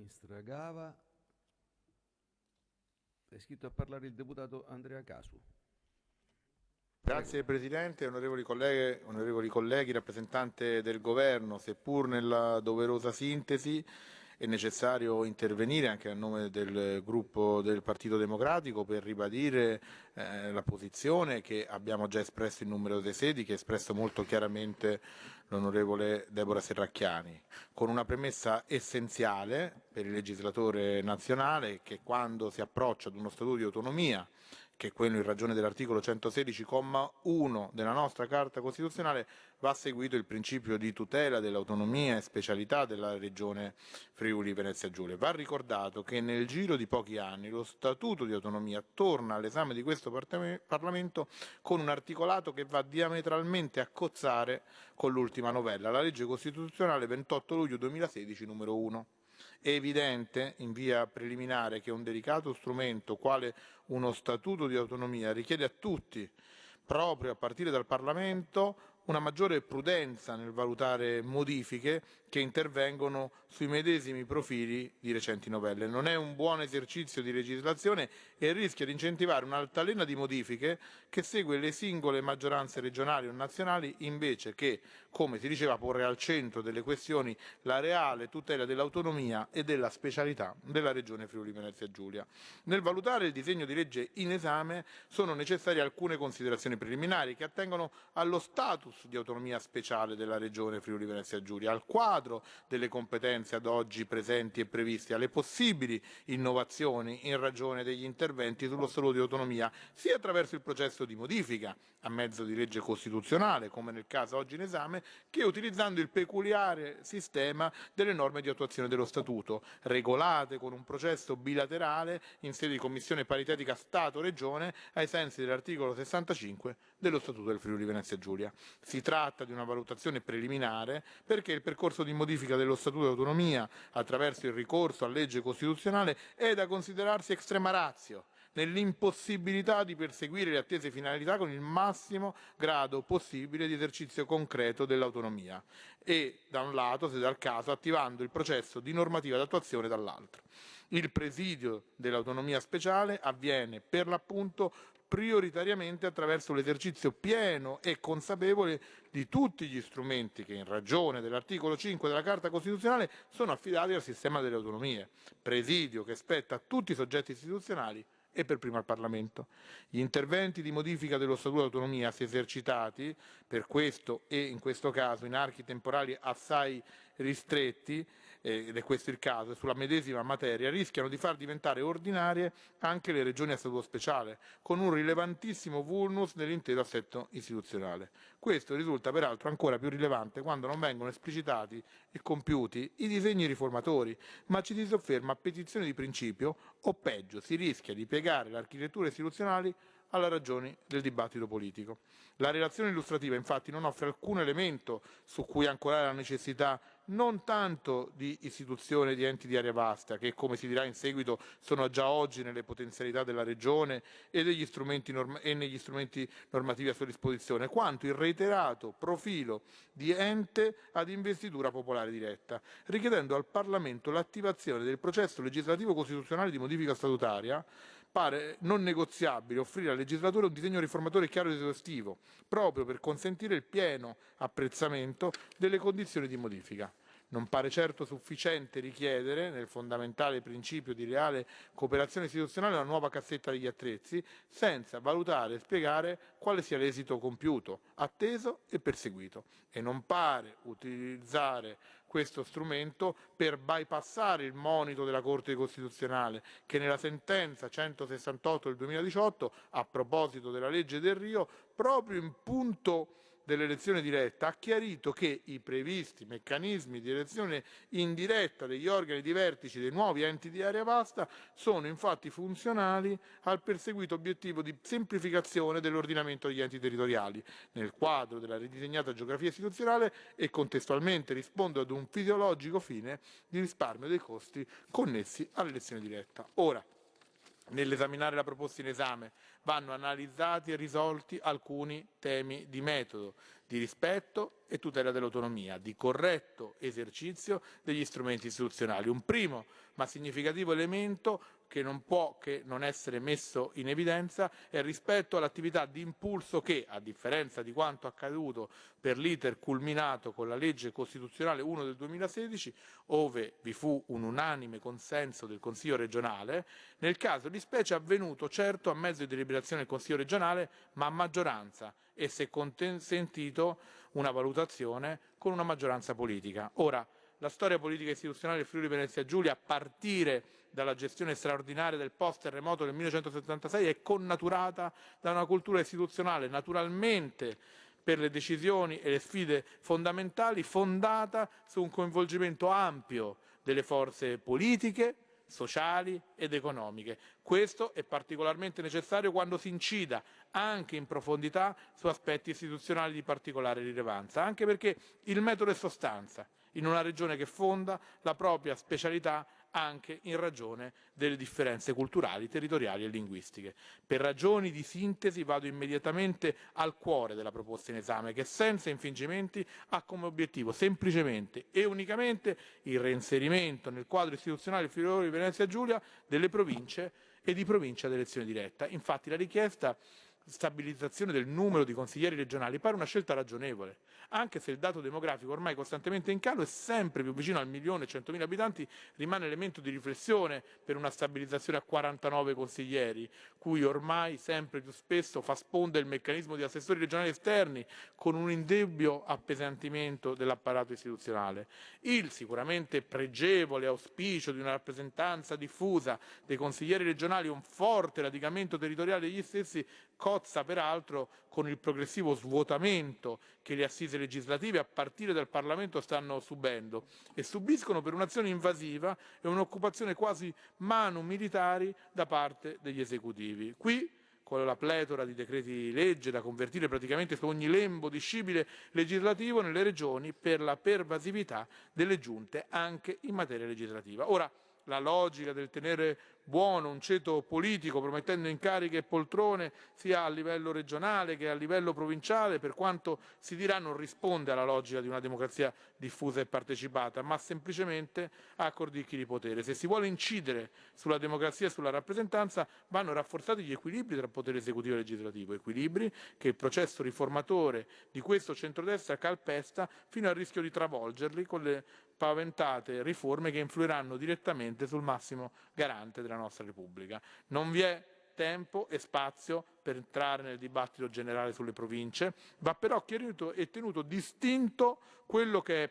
Sinistra Gava. È iscritto a parlare il deputato Andrea Casu. Grazie Presidente, onorevoli colleghe, onorevoli colleghi, rappresentante del Governo, seppur nella doverosa sintesi è necessario intervenire anche a nome del gruppo del Partito Democratico per ribadire la posizione che abbiamo già espresso in numerose sedi, che ha espresso molto chiaramente l'onorevole Deborah Serracchiani, con una premessa essenziale per il legislatore nazionale che quando si approccia ad uno statuto di autonomia, che è quello in ragione dell'articolo 116,1 della nostra Carta Costituzionale, va seguito il principio di tutela dell'autonomia e specialità della Regione Friuli Venezia Giulia. Va ricordato che nel giro di pochi anni lo Statuto di autonomia torna all'esame di questo Parlamento con un articolato che va diametralmente a cozzare con l'ultima novella, la legge costituzionale 28 luglio 2016 numero 1. È evidente in via preliminare che un delicato strumento quale uno statuto di autonomia richiede a tutti, proprio a partire dal Parlamento, una maggiore prudenza nel valutare modifiche che intervengono sui medesimi profili di recenti novelle. Non è un buon esercizio di legislazione e rischia di incentivare un'altalena di modifiche che segue le singole maggioranze regionali o nazionali invece che, come si diceva, porre al centro delle questioni la reale tutela dell'autonomia e della specialità della Regione Friuli Venezia Giulia. Nel valutare il disegno di legge in esame sono necessarie alcune considerazioni preliminari che attengono allo status di autonomia speciale della Regione Friuli Venezia Giulia, al quadro delle competenze ad oggi presenti e previste, alle possibili innovazioni in ragione degli interventi sullo statuto di autonomia, sia attraverso il processo di modifica a mezzo di legge costituzionale, come nel caso oggi in esame, che utilizzando il peculiare sistema delle norme di attuazione dello Statuto, regolate con un processo bilaterale in sede di Commissione paritetica Stato-Regione ai sensi dell'articolo 65 dello Statuto del Friuli Venezia Giulia. Si tratta di una valutazione preliminare perché il percorso di modifica dello Statuto di autonomia attraverso il ricorso a legge costituzionale è da considerarsi extrema ratio, nell'impossibilità di perseguire le attese finalità con il massimo grado possibile di esercizio concreto dell'autonomia e, da un lato, se dal caso, attivando il processo di normativa d'attuazione dall'altro. Il presidio dell'autonomia speciale avviene, per l'appunto, prioritariamente attraverso l'esercizio pieno e consapevole di tutti gli strumenti che, in ragione dell'articolo 5 della Carta Costituzionale, sono affidati al sistema delle autonomie, presidio che spetta a tutti i soggetti istituzionali e per primo al Parlamento. Gli interventi di modifica dello Statuto di autonomia, se esercitati per questo e in questo caso in archi temporali assai ristretti, ed è questo il caso, sulla medesima materia, rischiano di far diventare ordinarie anche le regioni a statuto speciale, con un rilevantissimo vulnus nell'intero assetto istituzionale. Questo risulta peraltro ancora più rilevante quando non vengono esplicitati e compiuti i disegni riformatori, ma ci si sofferma a petizioni di principio o peggio si rischia di piegare l'architettura istituzionale alla ragioni del dibattito politico. La relazione illustrativa infatti non offre alcun elemento su cui ancorare la necessità non tanto di istituzione di enti di area vasta, che come si dirà in seguito sono già oggi nelle potenzialità della Regione e negli strumenti normativi a sua disposizione, quanto il reiterato profilo di ente ad investitura popolare diretta, richiedendo al Parlamento l'attivazione del processo legislativo costituzionale di modifica statutaria. Pare non negoziabile offrire al legislatore un disegno riformatore chiaro ed esaustivo, proprio per consentire il pieno apprezzamento delle condizioni di modifica. Non pare certo sufficiente richiedere, nel fondamentale principio di reale cooperazione istituzionale, una nuova cassetta degli attrezzi, senza valutare e spiegare quale sia l'esito compiuto, atteso e perseguito. E non pare utilizzare questo strumento per bypassare il monito della Corte Costituzionale, che nella sentenza 168 del 2018, a proposito della legge Del Rio, proprio in punto dell'elezione diretta, ha chiarito che i previsti meccanismi di elezione indiretta degli organi di vertice dei nuovi enti di area vasta sono infatti funzionali al perseguito obiettivo di semplificazione dell'ordinamento degli enti territoriali, nel quadro della ridisegnata geografia istituzionale e contestualmente rispondono ad un fisiologico fine di risparmio dei costi connessi all'elezione diretta. Ora, nell'esaminare la proposta in esame vanno analizzati e risolti alcuni temi di metodo, di rispetto e tutela dell'autonomia, di corretto esercizio degli strumenti istituzionali. Un primo ma significativo elemento che non può che non essere messo in evidenza è rispetto all'attività di impulso che, a differenza di quanto accaduto per l'iter culminato con la legge costituzionale 1 del 2016, ove vi fu un unanime consenso del Consiglio regionale, nel caso di specie è avvenuto certo a mezzo di deliberazione del Consiglio regionale, ma a maggioranza, e se consentito una valutazione con una maggioranza politica. Ora, la storia politica e istituzionale del Friuli Venezia Giulia, a partire dalla gestione straordinaria del post-terremoto del 1976, è connaturata da una cultura istituzionale naturalmente per le decisioni e le sfide fondamentali, fondata su un coinvolgimento ampio delle forze politiche, sociali ed economiche. Questo è particolarmente necessario quando si incida anche in profondità su aspetti istituzionali di particolare rilevanza, anche perché il metodo è sostanza in una regione che fonda la propria specialità anche in ragione delle differenze culturali, territoriali e linguistiche. Per ragioni di sintesi vado immediatamente al cuore della proposta in esame, che senza infingimenti ha come obiettivo semplicemente e unicamente il reinserimento nel quadro istituzionale del Friuli Venezia Giulia delle province e di provincia ad elezione diretta. Infatti la richiesta stabilizzazione del numero di consiglieri regionali pare una scelta ragionevole, anche se il dato demografico ormai costantemente in calo e sempre più vicino al 1.100.000 abitanti rimane elemento di riflessione per una stabilizzazione a 49 consiglieri, cui ormai sempre più spesso fa sponda il meccanismo di assessori regionali esterni con un indubbio appesantimento dell'apparato istituzionale. Il sicuramente pregevole auspicio di una rappresentanza diffusa dei consiglieri regionali e un forte radicamento territoriale degli stessi cozza peraltro con il progressivo svuotamento che le assise legislative a partire dal Parlamento stanno subendo e subiscono per un'azione invasiva e un'occupazione quasi manu militari da parte degli esecutivi. Qui, con la pletora di decreti legge da convertire praticamente su ogni lembo di scibile legislativo nelle regioni per la pervasività delle giunte anche in materia legislativa. Ora, la logica del tenere buono un ceto politico promettendo incarichi e poltrone sia a livello regionale che a livello provinciale, per quanto si dirà, non risponde alla logica di una democrazia diffusa e partecipata, ma semplicemente a accordicchi di potere. Se si vuole incidere sulla democrazia e sulla rappresentanza vanno rafforzati gli equilibri tra potere esecutivo e legislativo, equilibri che il processo riformatore di questo centrodestra calpesta fino al rischio di travolgerli con le paventate riforme che influiranno direttamente sul massimo garante della nostra Repubblica. Non vi è tempo e spazio per entrare nel dibattito generale sulle province, va però chiarito e tenuto distinto quello che è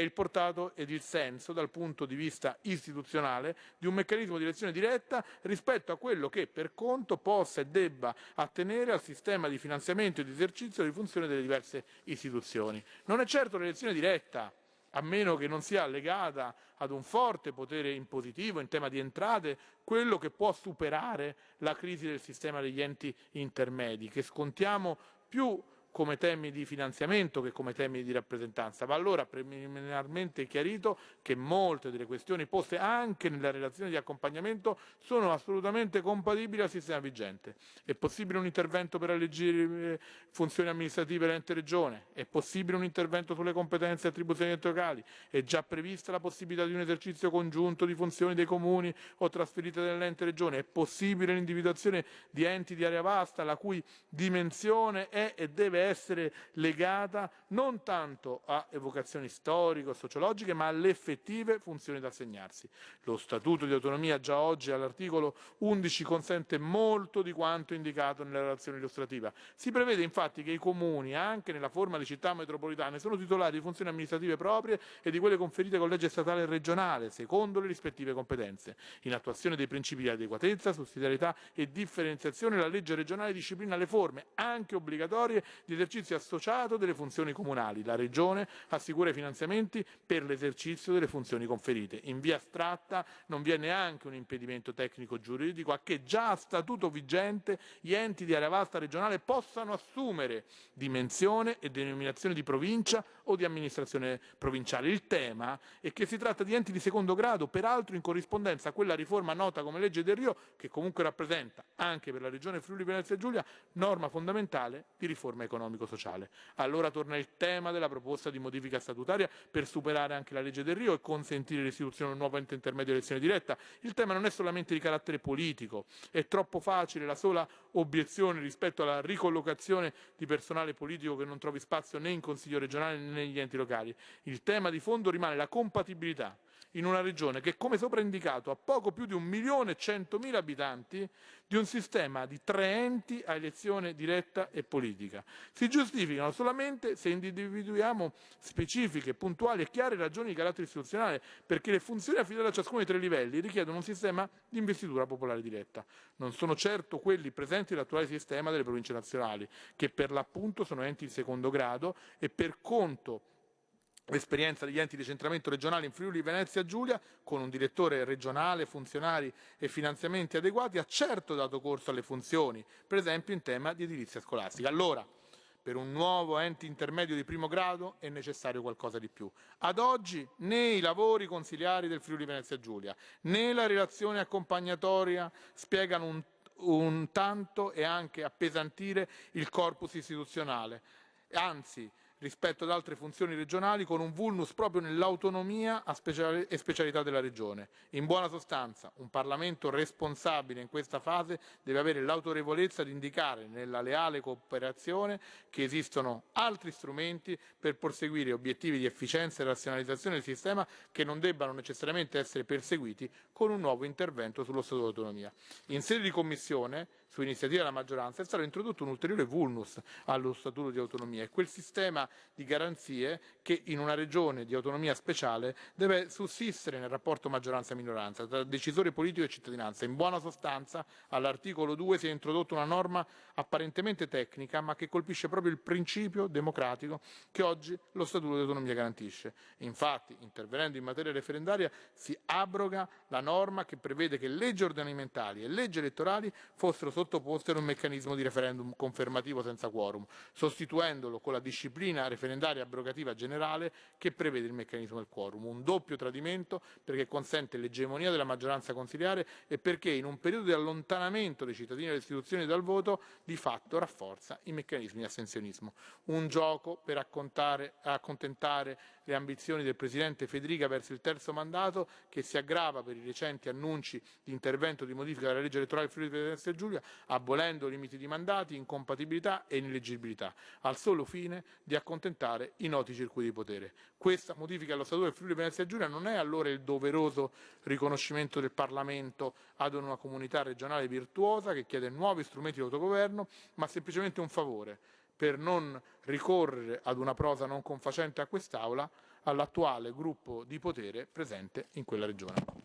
il portato ed il senso dal punto di vista istituzionale di un meccanismo di elezione diretta rispetto a quello che per conto possa e debba attenere al sistema di finanziamento e di esercizio di funzione delle diverse istituzioni. Non è certo l'elezione diretta, a meno che non sia legata ad un forte potere impositivo in tema di entrate, quello che può superare la crisi del sistema degli enti intermedi, che scontiamo più come temi di finanziamento che come temi di rappresentanza. Va allora preliminarmente chiarito che molte delle questioni poste anche nella relazione di accompagnamento sono assolutamente compatibili al sistema vigente. È possibile un intervento per alleggerire funzioni amministrative dell'ente regione, è possibile un intervento sulle competenze e attribuzioni enti locali, è già prevista la possibilità di un esercizio congiunto di funzioni dei comuni o trasferite dall'ente regione, è possibile l'individuazione di enti di area vasta la cui dimensione è e deve essere legata non tanto a evocazioni storico-sociologiche ma alle effettive funzioni da assegnarsi. Lo Statuto di autonomia già oggi all'articolo 11 consente molto di quanto indicato nella relazione illustrativa. Si prevede infatti che i comuni, anche nella forma di città metropolitane, sono titolari di funzioni amministrative proprie e di quelle conferite con legge statale e regionale, secondo le rispettive competenze. In attuazione dei principi di adeguatezza, sussidiarietà e differenziazione, la legge regionale disciplina le forme, anche obbligatorie, di esercizio associato delle funzioni comunali. La Regione assicura i finanziamenti per l'esercizio delle funzioni conferite. In via astratta non vi è neanche un impedimento tecnico-giuridico a che già a statuto vigente gli enti di area vasta regionale possano assumere dimensione e denominazione di provincia o di amministrazione provinciale. Il tema è che si tratta di enti di secondo grado, peraltro in corrispondenza a quella riforma nota come legge del Rio, che comunque rappresenta, anche per la Regione Friuli Venezia Giulia, norma fondamentale di riforma economica. economico-sociale. Allora torna il tema della proposta di modifica statutaria per superare anche la legge Delrio e consentire l'istituzione di un nuovo ente intermedio di elezione diretta. Il tema non è solamente di carattere politico, è troppo facile la sola obiezione rispetto alla ricollocazione di personale politico che non trovi spazio né in Consiglio regionale né negli enti locali. Il tema di fondo rimane la compatibilità in una regione che, come sopra indicato, ha poco più di 1.100.000 abitanti, di un sistema di 3 enti a elezione diretta e politica. Si giustificano solamente se individuiamo specifiche, puntuali e chiare ragioni di carattere istituzionale, perché le funzioni affidate a ciascuno dei 3 livelli richiedono un sistema di investitura popolare diretta. Non sono certo quelli presenti nell'attuale sistema delle province nazionali, che per l'appunto sono enti di secondo grado e per conto l'esperienza degli enti di decentramento regionale in Friuli Venezia Giulia, con un direttore regionale, funzionari e finanziamenti adeguati, ha certo dato corso alle funzioni, per esempio in tema di edilizia scolastica. Allora, per un nuovo ente intermedio di primo grado è necessario qualcosa di più. Ad oggi né i lavori consiliari del Friuli Venezia Giulia né la relazione accompagnatoria spiegano un tanto e anche appesantire il corpus istituzionale, anzi rispetto ad altre funzioni regionali, con un vulnus proprio nell'autonomia e specialità della regione. In buona sostanza, un Parlamento responsabile in questa fase deve avere l'autorevolezza di indicare nella leale cooperazione che esistono altri strumenti per perseguire obiettivi di efficienza e razionalizzazione del sistema che non debbano necessariamente essere perseguiti con un nuovo intervento sullo Statuto di autonomia. In sede di Commissione, su iniziativa della maggioranza, è stato introdotto un ulteriore vulnus allo Statuto di autonomia, e quel sistema di garanzie che in una regione di autonomia speciale deve sussistere nel rapporto maggioranza-minoranza tra decisore politico e cittadinanza. In buona sostanza, all'articolo 2 si è introdotta una norma apparentemente tecnica, ma che colpisce proprio il principio democratico che oggi lo Statuto di autonomia garantisce. Infatti, intervenendo in materia referendaria, si abroga la norma che prevede che leggi ordinamentali e leggi elettorali fossero sottoposte ad un meccanismo di referendum confermativo senza quorum, sostituendolo con la disciplina referendaria abrogativa generale che prevede il meccanismo del quorum. Un doppio tradimento, perché consente l'egemonia della maggioranza consiliare e perché in un periodo di allontanamento dei cittadini dalle istituzioni e dal voto di fatto rafforza i meccanismi di astensionismo. Un gioco per accontentare le ambizioni del Presidente Federica verso il terzo mandato, che si aggrava per i recenti annunci di intervento di modifica della legge elettorale del Friuli Venezia Giulia, abolendo limiti di mandati, incompatibilità e ineleggibilità, al solo fine di accontentare i noti circuiti di potere. Questa modifica allo Statuto del Friuli Venezia Giulia non è allora il doveroso riconoscimento del Parlamento ad una comunità regionale virtuosa che chiede nuovi strumenti di autogoverno, ma semplicemente un favore per non ricorrere ad una prosa non confacente a quest'Aula, all'attuale gruppo di potere presente in quella regione.